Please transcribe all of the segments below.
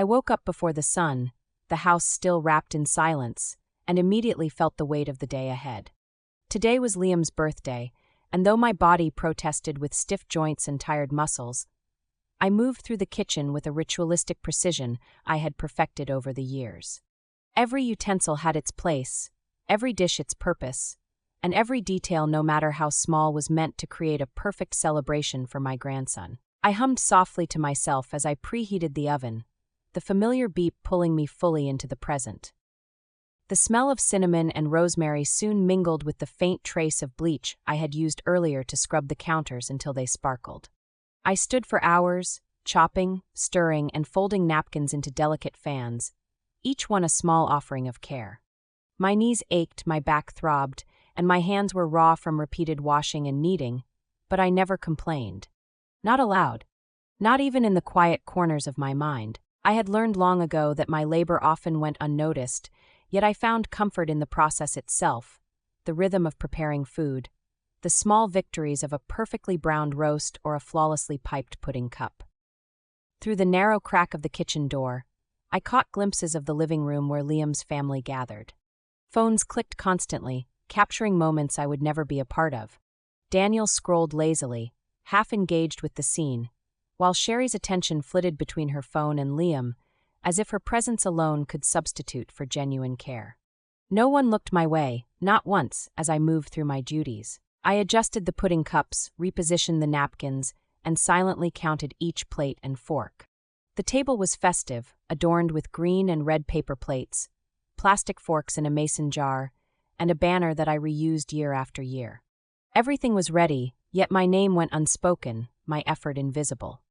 I woke up before the sun, the house still wrapped in silence, and immediately felt the weight of the day ahead. Today was Liam's birthday, and though my body protested with stiff joints and tired muscles, I moved through the kitchen with a ritualistic precision I had perfected over the years. Every utensil had its place, every dish its purpose, and every detail, no matter how small, was meant to create a perfect celebration for my grandson. I hummed softly to myself as I preheated the oven, the familiar beep pulling me fully into the present. The smell of cinnamon and rosemary soon mingled with the faint trace of bleach I had used earlier to scrub the counters until they sparkled. I stood for hours, chopping, stirring, and folding napkins into delicate fans, each one a small offering of care. My knees ached, my back throbbed, and my hands were raw from repeated washing and kneading, but I never complained. Not aloud. Not even in the quiet corners of my mind. I had learned long ago that my labor often went unnoticed, yet I found comfort in the process itself, the rhythm of preparing food, the small victories of a perfectly browned roast or a flawlessly piped pudding cup. Through the narrow crack of the kitchen door, I caught glimpses of the living room where Liam's family gathered. Phones clicked constantly, capturing moments I would never be a part of. Daniel scrolled lazily, half engaged with the scene, while Sherry's attention flitted between her phone and Liam, as if her presence alone could substitute for genuine care. No one looked my way, not once, as I moved through my duties. I adjusted the pudding cups, repositioned the napkins, and silently counted each plate and fork. The table was festive, adorned with green and red paper plates, plastic forks in a mason jar, and a banner that I reused year after year. Everything was ready, yet my name went unspoken, my effort invisible.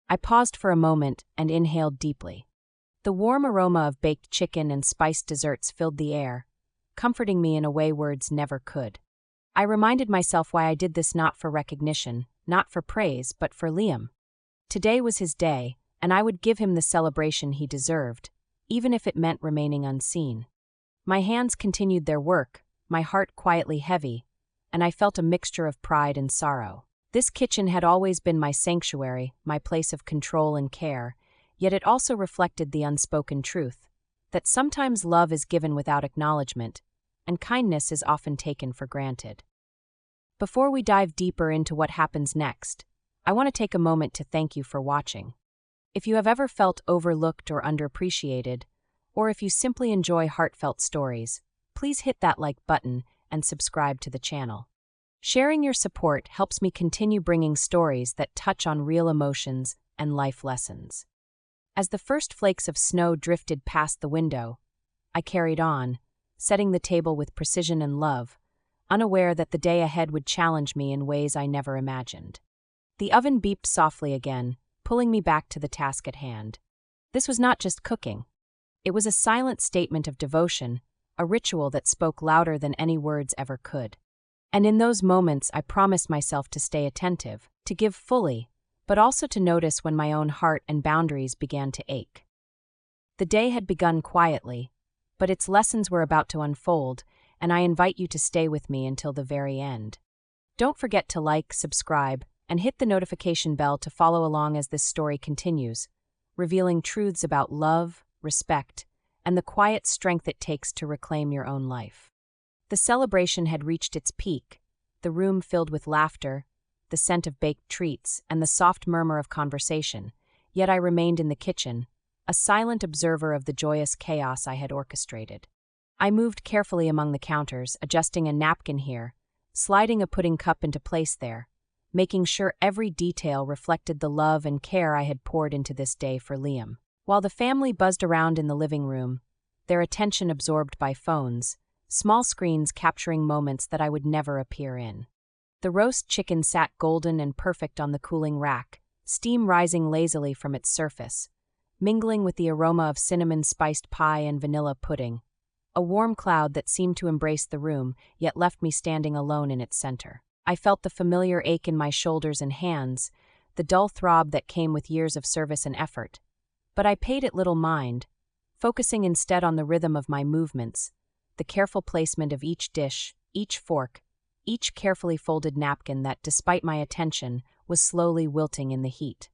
I paused for a moment and inhaled deeply. The warm aroma of baked chicken and spiced desserts filled the air, comforting me in a way words never could. I reminded myself why I did this: not for recognition, not for praise, but for Liam. Today was his day, and I would give him the celebration he deserved, even if it meant remaining unseen. My hands continued their work, my heart quietly heavy, and I felt a mixture of pride and sorrow. This kitchen had always been my sanctuary, my place of control and care, yet it also reflected the unspoken truth that sometimes love is given without acknowledgement, and kindness is often taken for granted. Before we dive deeper into what happens next, I want to take a moment to thank you for watching. If you have ever felt overlooked or underappreciated, or if you simply enjoy heartfelt stories, please hit that like button and subscribe to the channel. Sharing your support helps me continue bringing stories that touch on real emotions and life lessons. As the first flakes of snow drifted past the window, I carried on, setting the table with precision and love, unaware that the day ahead would challenge me in ways I never imagined. The oven beeped softly again, pulling me back to the task at hand. This was not just cooking. It was a silent statement of devotion, a ritual that spoke louder than any words ever could. And in those moments, I promised myself to stay attentive, to give fully, but also to notice when my own heart and boundaries began to ache. The day had begun quietly, but its lessons were about to unfold, and I invite you to stay with me until the very end. Don't forget to like, subscribe, and hit the notification bell to follow along as this story continues, revealing truths about love, respect, and the quiet strength it takes to reclaim your own life. The celebration had reached its peak, the room filled with laughter, the scent of baked treats, and the soft murmur of conversation, yet I remained in the kitchen, a silent observer of the joyous chaos I had orchestrated. I moved carefully among the counters, adjusting a napkin here, sliding a pudding cup into place there, making sure every detail reflected the love and care I had poured into this day for Liam. While the family buzzed around in the living room, their attention absorbed by phones, small screens capturing moments that I would never appear in. The roast chicken sat golden and perfect on the cooling rack, steam rising lazily from its surface, mingling with the aroma of cinnamon-spiced pie and vanilla pudding, a warm cloud that seemed to embrace the room, yet left me standing alone in its center. I felt the familiar ache in my shoulders and hands, the dull throb that came with years of service and effort. But I paid it little mind, focusing instead on the rhythm of my movements, the careful placement of each dish, each fork, each carefully folded napkin that, despite my attention, was slowly wilting in the heat.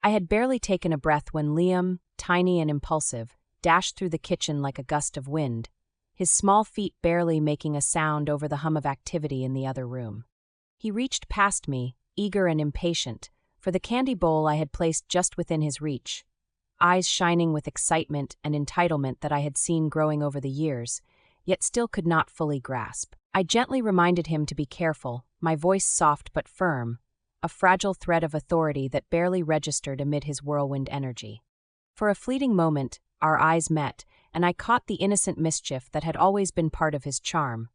I had barely taken a breath when Liam, tiny and impulsive, dashed through the kitchen like a gust of wind, his small feet barely making a sound over the hum of activity in the other room. He reached past me, eager and impatient, for the candy bowl I had placed just within his reach, eyes shining with excitement and entitlement that I had seen growing over the years, yet still could not fully grasp. I gently reminded him to be careful, my voice soft but firm, a fragile thread of authority that barely registered amid his whirlwind energy. For a fleeting moment, our eyes met, and I caught the innocent mischief that had always been part of his charm.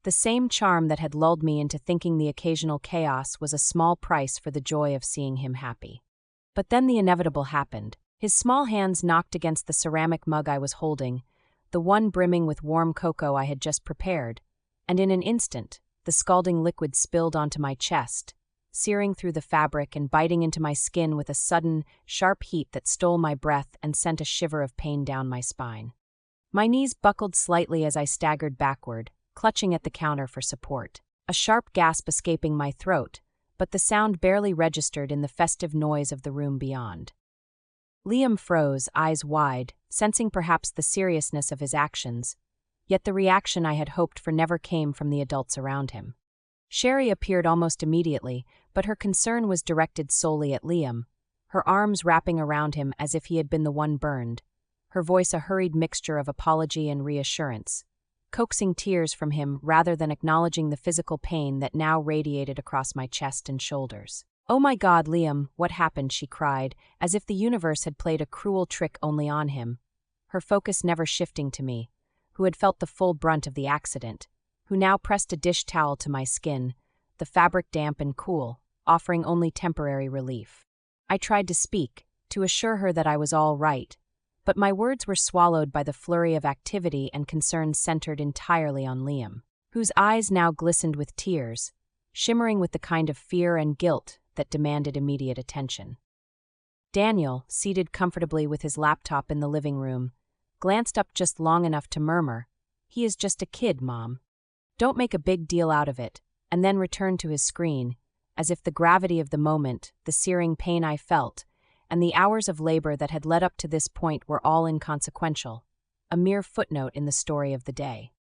The same charm that had lulled me into thinking the occasional chaos was a small price for the joy of seeing him happy. But then the inevitable happened. His small hands knocked against the ceramic mug I was holding, the one brimming with warm cocoa I had just prepared, and in an instant, the scalding liquid spilled onto my chest, searing through the fabric and biting into my skin with a sudden, sharp heat that stole my breath and sent a shiver of pain down my spine. My knees buckled slightly as I staggered backward, clutching at the counter for support, a sharp gasp escaping my throat, but the sound barely registered in the festive noise of the room beyond. Liam froze, eyes wide, sensing perhaps the seriousness of his actions, yet the reaction I had hoped for never came from the adults around him. Sherry appeared almost immediately, but her concern was directed solely at Liam, her arms wrapping around him as if he had been the one burned, her voice a hurried mixture of apology and reassurance, coaxing tears from him rather than acknowledging the physical pain that now radiated across my chest and shoulders. "Oh my God, Liam, what happened?" she cried, as if the universe had played a cruel trick only on him, her focus never shifting to me, who had felt the full brunt of the accident, who now pressed a dish towel to my skin, the fabric damp and cool, offering only temporary relief. I tried to speak, to assure her that I was all right, but my words were swallowed by the flurry of activity and concern centered entirely on Liam, whose eyes now glistened with tears, shimmering with the kind of fear and guilt that demanded immediate attention. Daniel, seated comfortably with his laptop in the living room, glanced up just long enough to murmur, "He is just a kid, Mom. Don't make a big deal out of it," and then returned to his screen, as if the gravity of the moment, the searing pain I felt, and the hours of labor that had led up to this point were all inconsequential, a mere footnote in the story of the day.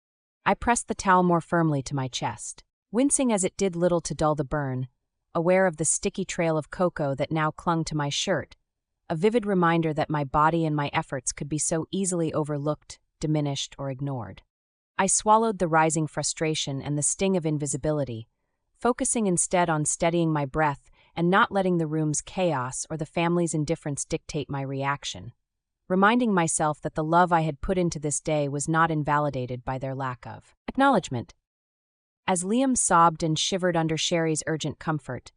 I pressed the towel more firmly to my chest, wincing as it did little to dull the burn, aware of the sticky trail of cocoa that now clung to my shirt, a vivid reminder that my body and my efforts could be so easily overlooked, diminished, or ignored. I swallowed the rising frustration and the sting of invisibility, focusing instead on steadying my breath and not letting the room's chaos or the family's indifference dictate my reaction, reminding myself that the love I had put into this day was not invalidated by their lack of acknowledgement. As Liam sobbed and shivered under Sherry's urgent comfort,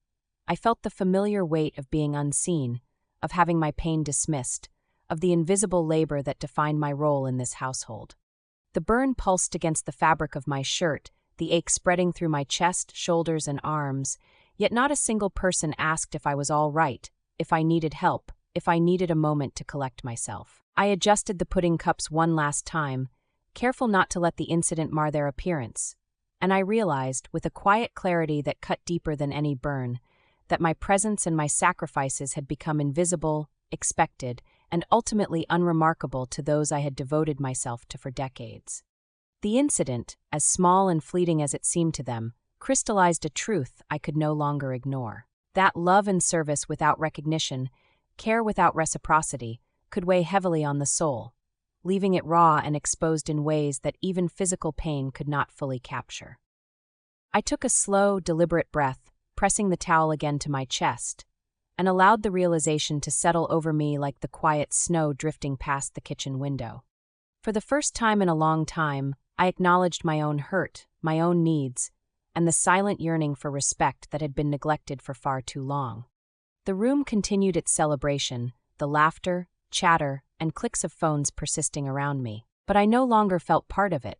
I felt the familiar weight of being unseen, of having my pain dismissed, of the invisible labor that defined my role in this household. The burn pulsed against the fabric of my shirt, the ache spreading through my chest, shoulders, and arms, yet not a single person asked if I was all right, if I needed help, if I needed a moment to collect myself. I adjusted the pudding cups one last time, careful not to let the incident mar their appearance, and I realized, with a quiet clarity that cut deeper than any burn, that my presence and my sacrifices had become invisible, expected, and ultimately unremarkable to those I had devoted myself to for decades. The incident, as small and fleeting as it seemed to them, crystallized a truth I could no longer ignore. That love and service without recognition, care without reciprocity, could weigh heavily on the soul, leaving it raw and exposed in ways that even physical pain could not fully capture. I took a slow, deliberate breath, pressing the towel again to my chest, and allowed the realization to settle over me like the quiet snow drifting past the kitchen window. For the first time in a long time, I acknowledged my own hurt, my own needs, and the silent yearning for respect that had been neglected for far too long. The room continued its celebration, the laughter, chatter, and clicks of phones persisting around me, but I no longer felt part of it.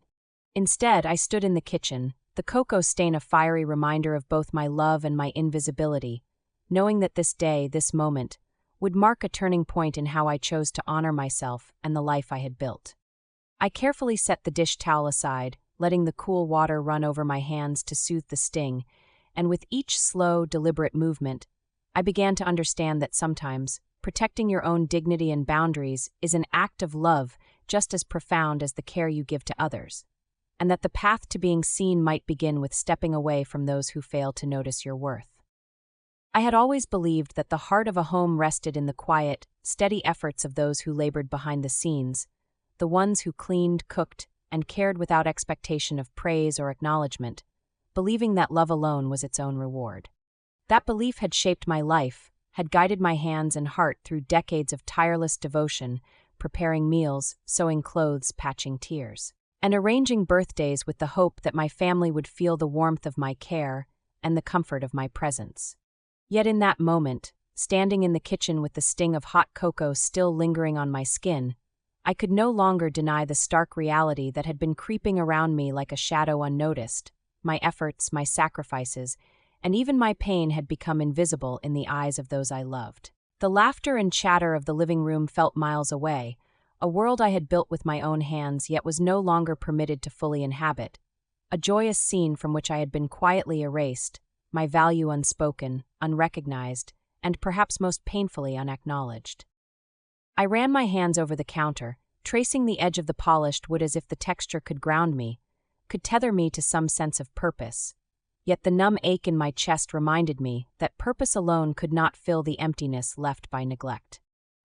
Instead, I stood in the kitchen, the cocoa stain a fiery reminder of both my love and my invisibility, knowing that this day, this moment, would mark a turning point in how I chose to honor myself and the life I had built. I carefully set the dish towel aside, letting the cool water run over my hands to soothe the sting, and with each slow, deliberate movement, I began to understand that sometimes, protecting your own dignity and boundaries is an act of love just as profound as the care you give to others, and that the path to being seen might begin with stepping away from those who fail to notice your worth. I had always believed that the heart of a home rested in the quiet, steady efforts of those who labored behind the scenes, the ones who cleaned, cooked, and cared without expectation of praise or acknowledgement, believing that love alone was its own reward. That belief had shaped my life, had guided my hands and heart through decades of tireless devotion, preparing meals, sewing clothes, patching tears, and arranging birthdays with the hope that my family would feel the warmth of my care and the comfort of my presence. Yet in that moment, standing in the kitchen with the sting of hot cocoa still lingering on my skin, I could no longer deny the stark reality that had been creeping around me like a shadow unnoticed. My efforts, my sacrifices, and even my pain had become invisible in the eyes of those I loved. The laughter and chatter of the living room felt miles away, a world I had built with my own hands yet was no longer permitted to fully inhabit, a joyous scene from which I had been quietly erased, my value unspoken, unrecognized, and perhaps most painfully unacknowledged. I ran my hands over the counter, tracing the edge of the polished wood as if the texture could ground me, could tether me to some sense of purpose. Yet the numb ache in my chest reminded me that purpose alone could not fill the emptiness left by neglect.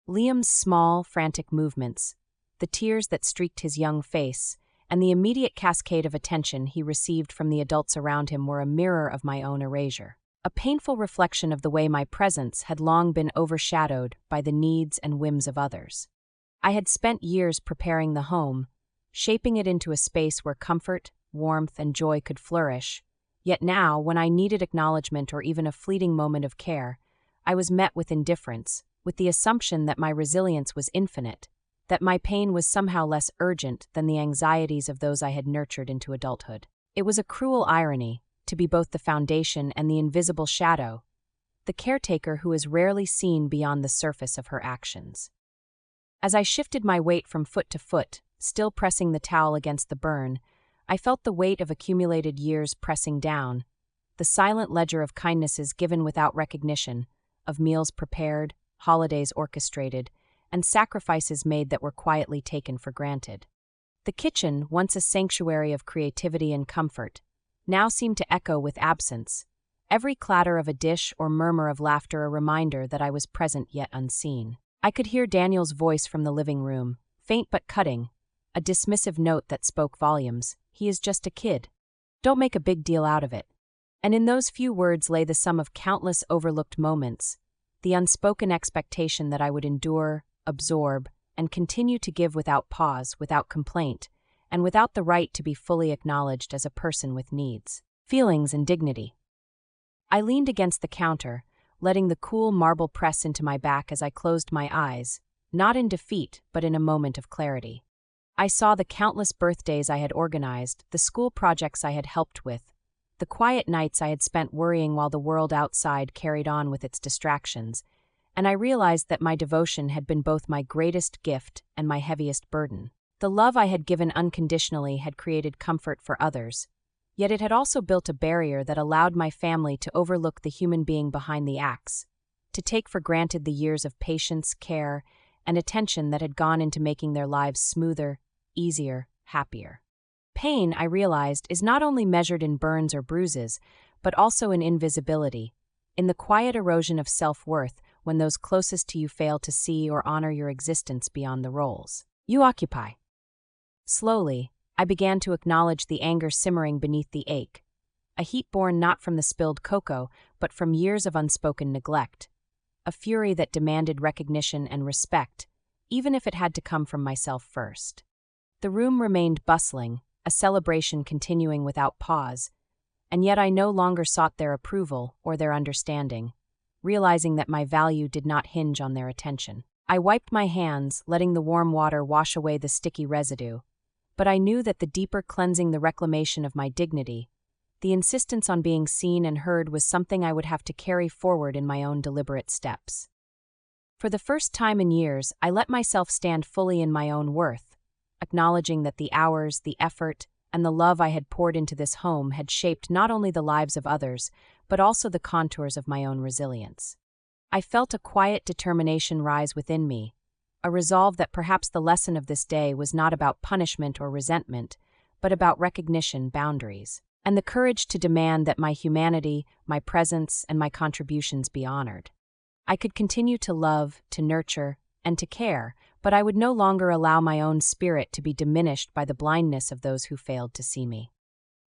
Liam's small, frantic movements, the tears that streaked his young face, and the immediate cascade of attention he received from the adults around him were a mirror of my own erasure, a painful reflection of the way my presence had long been overshadowed by the needs and whims of others. I had spent years preparing the home, shaping it into a space where comfort, warmth, and joy could flourish. Yet now, when I needed acknowledgement or even a fleeting moment of care, I was met with indifference, with the assumption that my resilience was infinite, that my pain was somehow less urgent than the anxieties of those I had nurtured into adulthood. It was a cruel irony, to be both the foundation and the invisible shadow, the caretaker who is rarely seen beyond the surface of her actions. As I shifted my weight from foot to foot, still pressing the towel against the burn, I felt the weight of accumulated years pressing down, the silent ledger of kindnesses given without recognition, of meals prepared, holidays orchestrated, and sacrifices made that were quietly taken for granted. The kitchen, once a sanctuary of creativity and comfort, now seemed to echo with absence, every clatter of a dish or murmur of laughter a reminder that I was present yet unseen. I could hear Daniel's voice from the living room, faint but cutting, a dismissive note that spoke volumes. He is just a kid. Don't make a big deal out of it. And in those few words lay the sum of countless overlooked moments, the unspoken expectation that I would endure, absorb, and continue to give without pause, without complaint, and without the right to be fully acknowledged as a person with needs, feelings, and dignity. I leaned against the counter, letting the cool marble press into my back as I closed my eyes, not in defeat, but in a moment of clarity. I saw the countless birthdays I had organized, the school projects I had helped with, the quiet nights I had spent worrying while the world outside carried on with its distractions, and I realized that my devotion had been both my greatest gift and my heaviest burden. The love I had given unconditionally had created comfort for others, yet it had also built a barrier that allowed my family to overlook the human being behind the acts, to take for granted the years of patience, care, and attention that had gone into making their lives smoother, easier, happier. Pain, I realized, is not only measured in burns or bruises, but also in invisibility, in the quiet erosion of self-worth when those closest to you fail to see or honor your existence beyond the roles you occupy. Slowly, I began to acknowledge the anger simmering beneath the ache, a heat born not from the spilled cocoa, but from years of unspoken neglect, a fury that demanded recognition and respect, even if it had to come from myself first. The room remained bustling, a celebration continuing without pause, and yet I no longer sought their approval or their understanding, realizing that my value did not hinge on their attention. I wiped my hands, letting the warm water wash away the sticky residue, but I knew that the deeper cleansing, the reclamation of my dignity, the insistence on being seen and heard was something I would have to carry forward in my own deliberate steps. For the first time in years, I let myself stand fully in my own worth, acknowledging that the hours, the effort, and the love I had poured into this home had shaped not only the lives of others, but also the contours of my own resilience. I felt a quiet determination rise within me, a resolve that perhaps the lesson of this day was not about punishment or resentment, but about recognition, boundaries, and the courage to demand that my humanity, my presence, and my contributions be honored. I could continue to love, to nurture, and to care, but I would no longer allow my own spirit to be diminished by the blindness of those who failed to see me.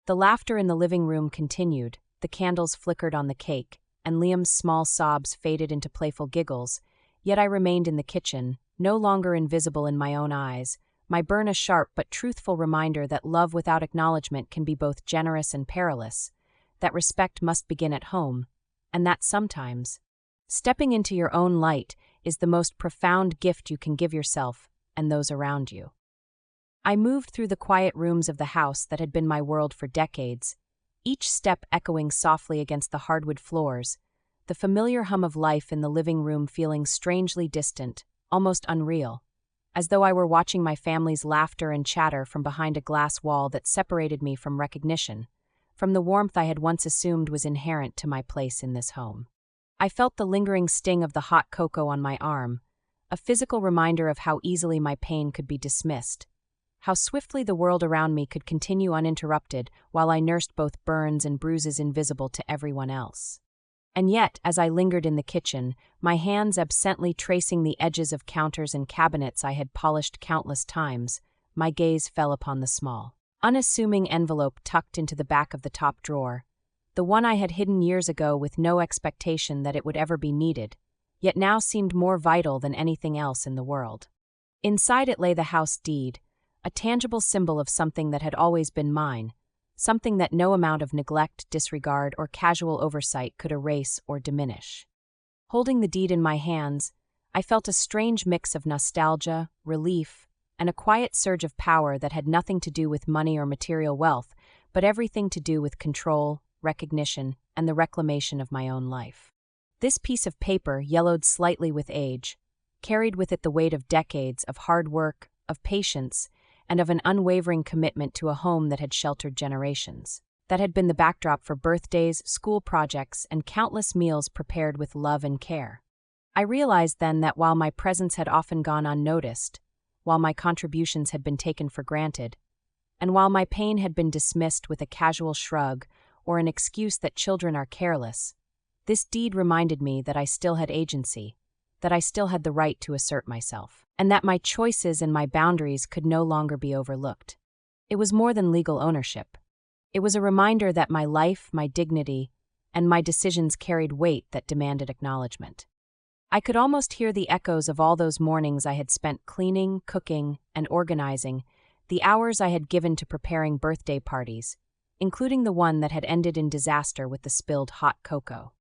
The laughter in the living room continued, the candles flickered on the cake, and Liam's small sobs faded into playful giggles, yet I remained in the kitchen, no longer invisible in my own eyes, my burn a sharp but truthful reminder that love without acknowledgement can be both generous and perilous, that respect must begin at home, and that sometimes stepping into your own light is the most profound gift you can give yourself and those around you. I moved through the quiet rooms of the house that had been my world for decades, each step echoing softly against the hardwood floors, the familiar hum of life in the living room feeling strangely distant, almost unreal, as though I were watching my family's laughter and chatter from behind a glass wall that separated me from recognition, from the warmth I had once assumed was inherent to my place in this home. I felt the lingering sting of the hot cocoa on my arm, a physical reminder of how easily my pain could be dismissed, how swiftly the world around me could continue uninterrupted while I nursed both burns and bruises invisible to everyone else. And yet, as I lingered in the kitchen, my hands absently tracing the edges of counters and cabinets I had polished countless times, my gaze fell upon the small, unassuming envelope tucked into the back of the top drawer, the one I had hidden years ago with no expectation that it would ever be needed, yet now seemed more vital than anything else in the world. Inside it lay the house deed, a tangible symbol of something that had always been mine, something that no amount of neglect, disregard, or casual oversight could erase or diminish. Holding the deed in my hands, I felt a strange mix of nostalgia, relief, and a quiet surge of power that had nothing to do with money or material wealth, but everything to do with control, recognition, and the reclamation of my own life. This piece of paper, yellowed slightly with age, carried with it the weight of decades of hard work, of patience, and of an unwavering commitment to a home that had sheltered generations, that had been the backdrop for birthdays, school projects, and countless meals prepared with love and care. I realized then that while my presence had often gone unnoticed, while my contributions had been taken for granted, and while my pain had been dismissed with a casual shrug or an excuse that children are careless, this deed reminded me that I still had agency, that I still had the right to assert myself, and that my choices and my boundaries could no longer be overlooked. It was more than legal ownership. It was a reminder that my life, my dignity, and my decisions carried weight that demanded acknowledgement. I could almost hear the echoes of all those mornings I had spent cleaning, cooking, and organizing, the hours I had given to preparing birthday parties, including the one that had ended in disaster with the spilled hot cocoa.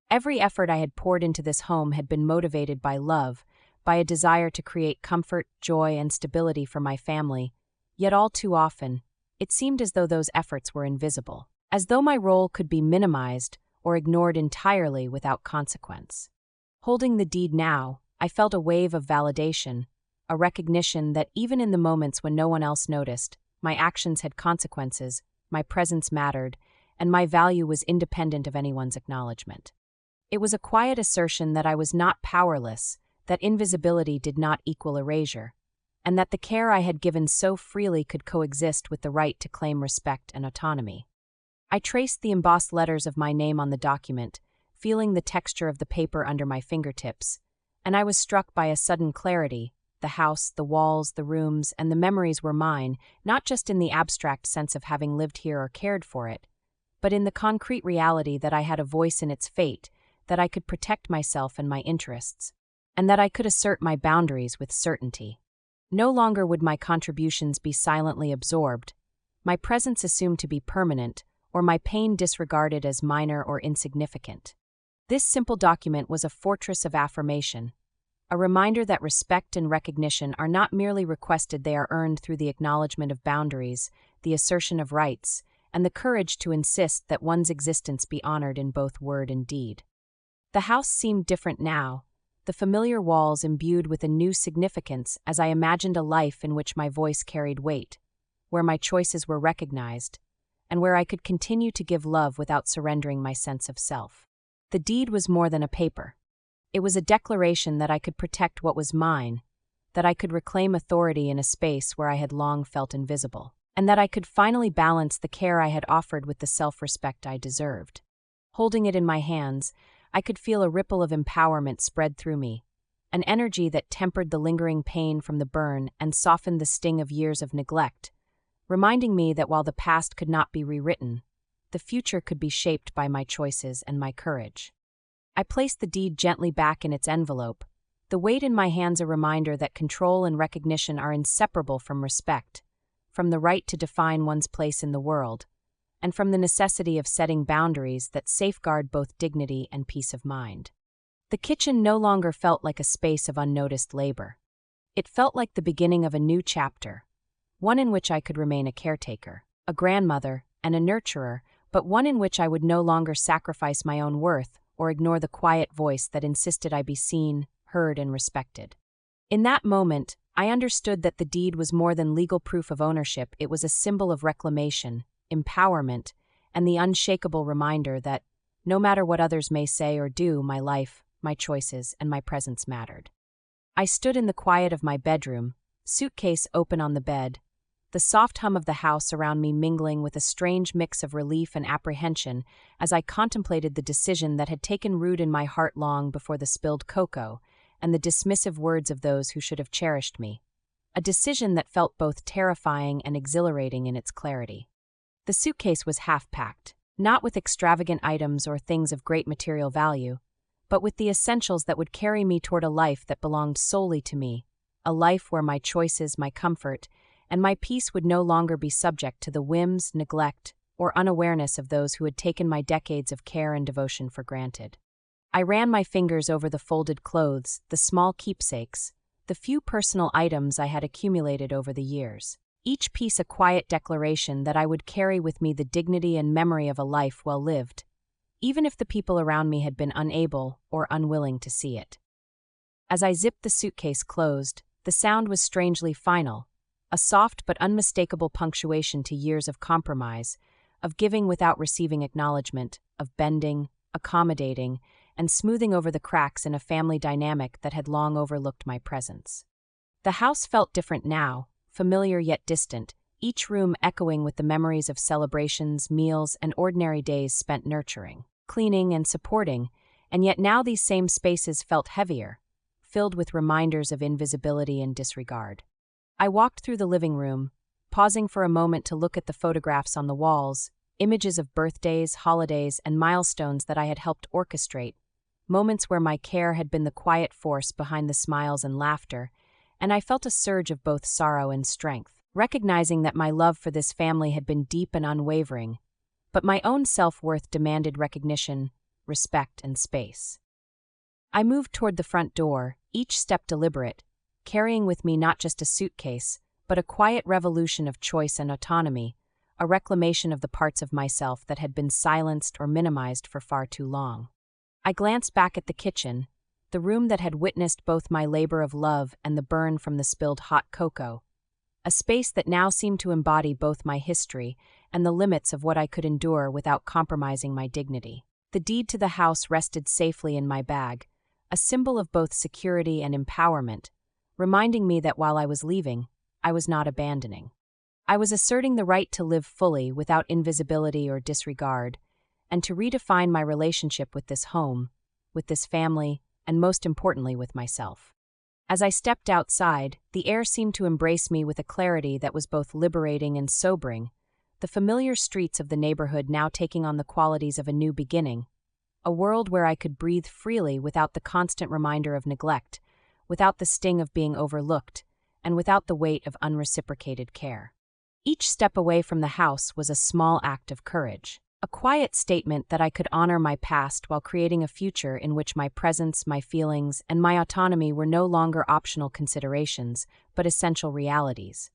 Every effort I had poured into this home had been motivated by love, by a desire to create comfort, joy, and stability for my family, yet all too often, it seemed as though those efforts were invisible, as though my role could be minimized or ignored entirely without consequence. Holding the deed now, I felt a wave of validation, a recognition that even in the moments when no one else noticed, my actions had consequences, my presence mattered, and my value was independent of anyone's acknowledgement. It was a quiet assertion that I was not powerless, that invisibility did not equal erasure, and that the care I had given so freely could coexist with the right to claim respect and autonomy. I traced the embossed letters of my name on the document, feeling the texture of the paper under my fingertips, and I was struck by a sudden clarity. The house, the walls, the rooms, and the memories were mine, not just in the abstract sense of having lived here or cared for it, but in the concrete reality that I had a voice in its fate, that I could protect myself and my interests, and that I could assert my boundaries with certainty. No longer would my contributions be silently absorbed, my presence assumed to be permanent, or my pain disregarded as minor or insignificant. This simple document was a fortress of affirmation, a reminder that respect and recognition are not merely requested, they are earned through the acknowledgement of boundaries, the assertion of rights, and the courage to insist that one's existence be honored in both word and deed. The house seemed different now, the familiar walls imbued with a new significance as I imagined a life in which my voice carried weight, where my choices were recognized, and where I could continue to give love without surrendering my sense of self. The deed was more than a paper. It was a declaration that I could protect what was mine, that I could reclaim authority in a space where I had long felt invisible, and that I could finally balance the care I had offered with the self-respect I deserved. Holding it in my hands, I could feel a ripple of empowerment spread through me, an energy that tempered the lingering pain from the burn and softened the sting of years of neglect, reminding me that while the past could not be rewritten, the future could be shaped by my choices and my courage. I placed the deed gently back in its envelope, the weight in my hands a reminder that control and recognition are inseparable from respect, from the right to define one's place in the world, and from the necessity of setting boundaries that safeguard both dignity and peace of mind. The kitchen no longer felt like a space of unnoticed labor. It felt like the beginning of a new chapter, one in which I could remain a caretaker, a grandmother, and a nurturer, but one in which I would no longer sacrifice my own worth or ignore the quiet voice that insisted I be seen, heard, and respected. In that moment, I understood that the deed was more than legal proof of ownership. It was a symbol of reclamation, empowerment, and the unshakable reminder that, no matter what others may say or do, my life, my choices, and my presence mattered. I stood in the quiet of my bedroom, suitcase open on the bed, the soft hum of the house around me mingling with a strange mix of relief and apprehension as I contemplated the decision that had taken root in my heart long before the spilled cocoa and the dismissive words of those who should have cherished me, a decision that felt both terrifying and exhilarating in its clarity. The suitcase was half-packed, not with extravagant items or things of great material value, but with the essentials that would carry me toward a life that belonged solely to me, a life where my choices, my comfort, and my peace would no longer be subject to the whims, neglect, or unawareness of those who had taken my decades of care and devotion for granted. I ran my fingers over the folded clothes, the small keepsakes, the few personal items I had accumulated over the years, each piece a quiet declaration that I would carry with me the dignity and memory of a life well lived, even if the people around me had been unable or unwilling to see it. As I zipped the suitcase closed, the sound was strangely final, a soft but unmistakable punctuation to years of compromise, of giving without receiving acknowledgement, of bending, accommodating, and smoothing over the cracks in a family dynamic that had long overlooked my presence. The house felt different now, familiar yet distant, each room echoing with the memories of celebrations, meals, and ordinary days spent nurturing, cleaning, and supporting, and yet now these same spaces felt heavier, filled with reminders of invisibility and disregard. I walked through the living room, pausing for a moment to look at the photographs on the walls, images of birthdays, holidays, and milestones that I had helped orchestrate, moments where my care had been the quiet force behind the smiles and laughter, and I felt a surge of both sorrow and strength, recognizing that my love for this family had been deep and unwavering, but my own self-worth demanded recognition, respect, and space. I moved toward the front door, each step deliberate, carrying with me not just a suitcase, but a quiet revolution of choice and autonomy, a reclamation of the parts of myself that had been silenced or minimized for far too long. I glanced back at the kitchen, the room that had witnessed both my labor of love and the burn from the spilled hot cocoa, a space that now seemed to embody both my history and the limits of what I could endure without compromising my dignity. The deed to the house rested safely in my bag, a symbol of both security and empowerment, reminding me that while I was leaving, I was not abandoning. I was asserting the right to live fully without invisibility or disregard, and to redefine my relationship with this home, with this family, and most importantly with myself. As I stepped outside, the air seemed to embrace me with a clarity that was both liberating and sobering, the familiar streets of the neighborhood now taking on the qualities of a new beginning, a world where I could breathe freely without the constant reminder of neglect, without the sting of being overlooked, and without the weight of unreciprocated care. Each step away from the house was a small act of courage, a quiet statement that I could honor my past while creating a future in which my presence, my feelings, and my autonomy were no longer optional considerations, but essential realities.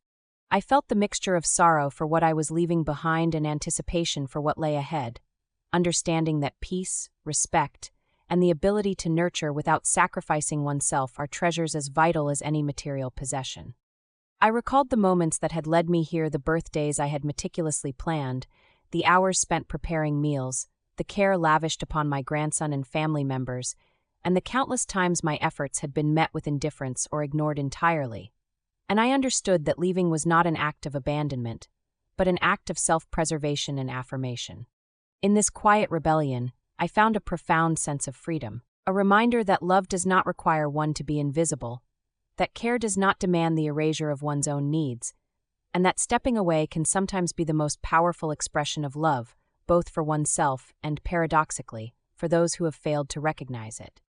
I felt the mixture of sorrow for what I was leaving behind and anticipation for what lay ahead, understanding that peace, respect, and the ability to nurture without sacrificing oneself are treasures as vital as any material possession. I recalled the moments that had led me here, the birthdays I had meticulously planned, the hours spent preparing meals, the care lavished upon my grandson and family members, and the countless times my efforts had been met with indifference or ignored entirely. And I understood that leaving was not an act of abandonment, but an act of self-preservation and affirmation. In this quiet rebellion, I found a profound sense of freedom, a reminder that love does not require one to be invisible, that care does not demand the erasure of one's own needs, and that stepping away can sometimes be the most powerful expression of love, both for oneself and, paradoxically, for those who have failed to recognize it.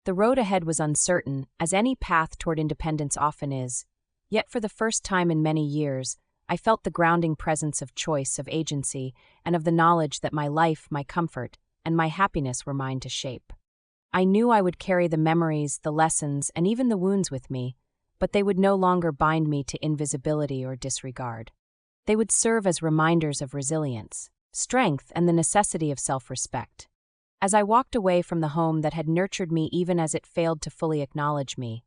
The road ahead was uncertain, as any path toward independence often is, yet for the first time in many years, I felt the grounding presence of choice, of agency, and of the knowledge that my life, my comfort, and my happiness were mine to shape. I knew I would carry the memories, the lessons, and even the wounds with me, but they would no longer bind me to invisibility or disregard. They would serve as reminders of resilience, strength, and the necessity of self-respect. As I walked away from the home that had nurtured me even as it failed to fully acknowledge me,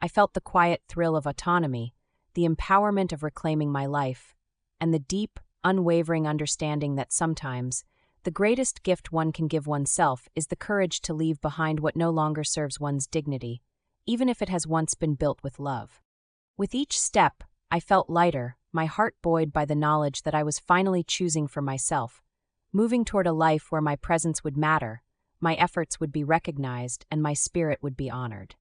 I felt the quiet thrill of autonomy, the empowerment of reclaiming my life, and the deep, unwavering understanding that sometimes, the greatest gift one can give oneself is the courage to leave behind what no longer serves one's dignity, even if it has once been built with love. With each step, I felt lighter, my heart buoyed by the knowledge that I was finally choosing for myself, moving toward a life where my presence would matter, my efforts would be recognized, and my spirit would be honored.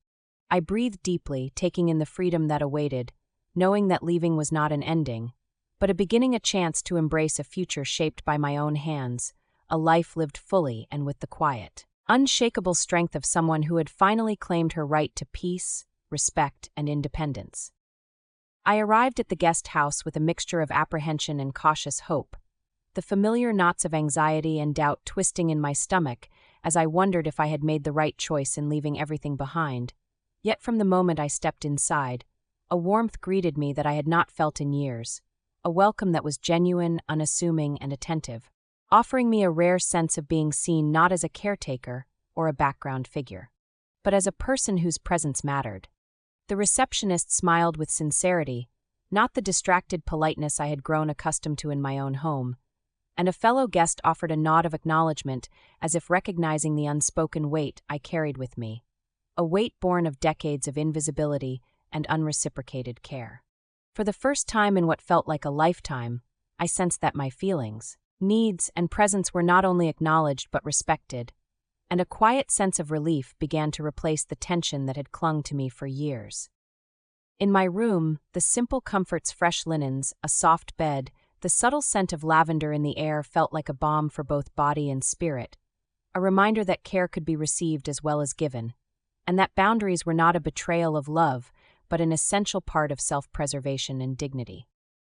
I breathed deeply, taking in the freedom that awaited, knowing that leaving was not an ending, but a beginning, a chance to embrace a future shaped by my own hands, a life lived fully and with the quiet, unshakable strength of someone who had finally claimed her right to peace, respect, and independence. I arrived at the guest house with a mixture of apprehension and cautious hope, the familiar knots of anxiety and doubt twisting in my stomach as I wondered if I had made the right choice in leaving everything behind. Yet from the moment I stepped inside, a warmth greeted me that I had not felt in years, a welcome that was genuine, unassuming, and attentive, offering me a rare sense of being seen not as a caretaker or a background figure, but as a person whose presence mattered. The receptionist smiled with sincerity, not the distracted politeness I had grown accustomed to in my own home, and a fellow guest offered a nod of acknowledgement as if recognizing the unspoken weight I carried with me, a weight born of decades of invisibility and unreciprocated care. For the first time in what felt like a lifetime, I sensed that my feelings, needs, and presence were not only acknowledged but respected, and a quiet sense of relief began to replace the tension that had clung to me for years. In my room, the simple comforts, fresh linens, a soft bed, the subtle scent of lavender in the air felt like a balm for both body and spirit, a reminder that care could be received as well as given, and that boundaries were not a betrayal of love, but an essential part of self-preservation and dignity.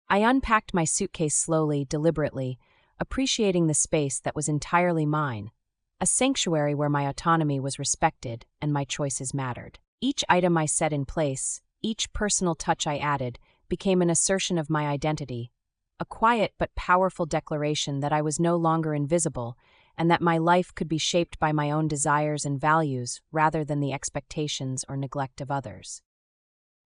I unpacked my suitcase slowly, deliberately, appreciating the space that was entirely mine, a sanctuary where my autonomy was respected and my choices mattered. Each item I set in place, each personal touch I added, became an assertion of my identity, a quiet but powerful declaration that I was no longer invisible and that my life could be shaped by my own desires and values rather than the expectations or neglect of others.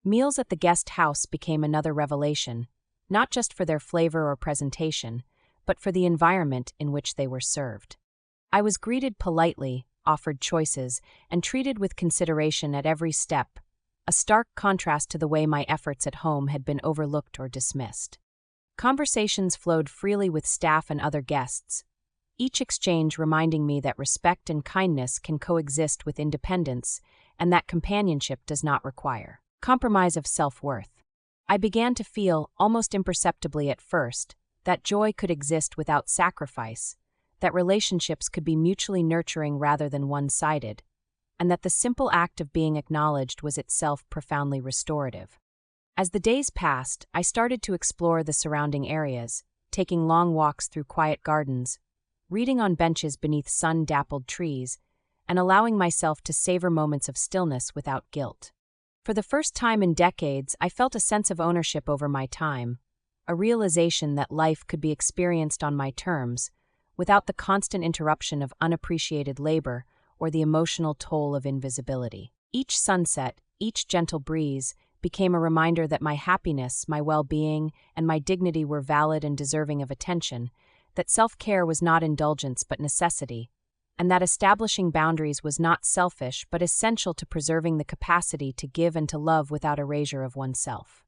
Meals at the guest house became another revelation, not just for their flavor or presentation, but for the environment in which they were served. I was greeted politely, offered choices, and treated with consideration at every step, a stark contrast to the way my efforts at home had been overlooked or dismissed. Conversations flowed freely with staff and other guests, each exchange reminding me that respect and kindness can coexist with independence and that companionship does not require compromise of self-worth. I began to feel, almost imperceptibly at first, that joy could exist without sacrifice, that relationships could be mutually nurturing rather than one-sided, and that the simple act of being acknowledged was itself profoundly restorative. As the days passed, I started to explore the surrounding areas, taking long walks through quiet gardens, reading on benches beneath sun-dappled trees, and allowing myself to savor moments of stillness without guilt. For the first time in decades, I felt a sense of ownership over my time, a realization that life could be experienced on my terms, without the constant interruption of unappreciated labor or the emotional toll of invisibility. Each sunset, each gentle breeze, became a reminder that my happiness, my well-being, and my dignity were valid and deserving of attention, that self-care was not indulgence but necessity, and that establishing boundaries was not selfish but essential to preserving the capacity to give and to love without erasure of oneself.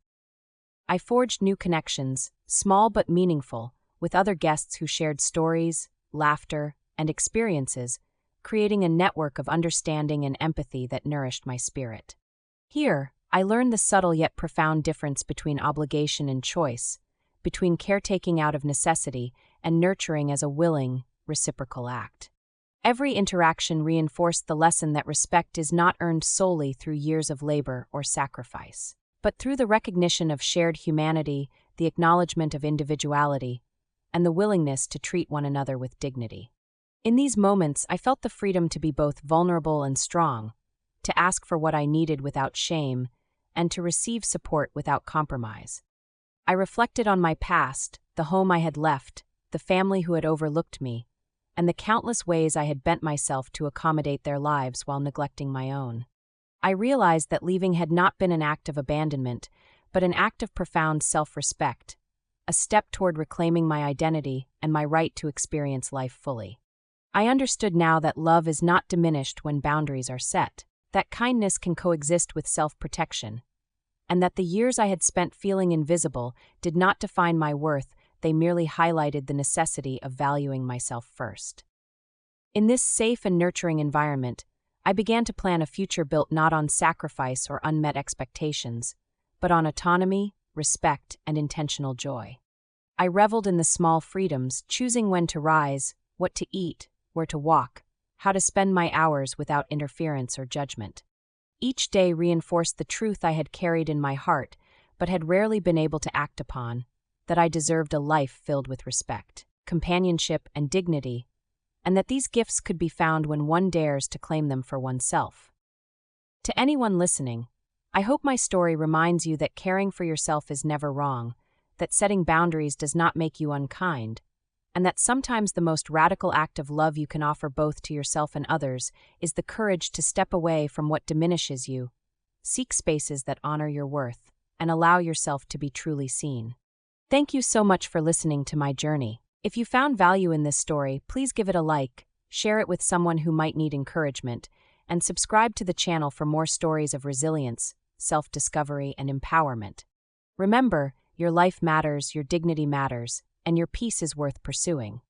I forged new connections, small but meaningful, with other guests who shared stories, laughter, and experiences, creating a network of understanding and empathy that nourished my spirit. Here, I learned the subtle yet profound difference between obligation and choice, between caretaking out of necessity and nurturing as a willing, reciprocal act. Every interaction reinforced the lesson that respect is not earned solely through years of labor or sacrifice, but through the recognition of shared humanity, the acknowledgement of individuality, and the willingness to treat one another with dignity. In these moments, I felt the freedom to be both vulnerable and strong, to ask for what I needed without shame, and to receive support without compromise. I reflected on my past, the home I had left, the family who had overlooked me, and the countless ways I had bent myself to accommodate their lives while neglecting my own. I realized that leaving had not been an act of abandonment, but an act of profound self-respect, a step toward reclaiming my identity and my right to experience life fully. I understood now that love is not diminished when boundaries are set, that kindness can coexist with self-protection, and that the years I had spent feeling invisible did not define my worth, they merely highlighted the necessity of valuing myself first. In this safe and nurturing environment, I began to plan a future built not on sacrifice or unmet expectations, but on autonomy, respect, and intentional joy. I reveled in the small freedoms, choosing when to rise, what to eat, where to walk, how to spend my hours without interference or judgment. Each day reinforced the truth I had carried in my heart, but had rarely been able to act upon, that I deserved a life filled with respect, companionship, and dignity, and that these gifts could be found when one dares to claim them for oneself. To anyone listening, I hope my story reminds you that caring for yourself is never wrong, that setting boundaries does not make you unkind, and that sometimes the most radical act of love you can offer both to yourself and others is the courage to step away from what diminishes you, seek spaces that honor your worth, and allow yourself to be truly seen. Thank you so much for listening to my journey. If you found value in this story, please give it a like, share it with someone who might need encouragement, and subscribe to the channel for more stories of resilience, self-discovery, and empowerment. Remember, your life matters, your dignity matters, and your peace is worth pursuing.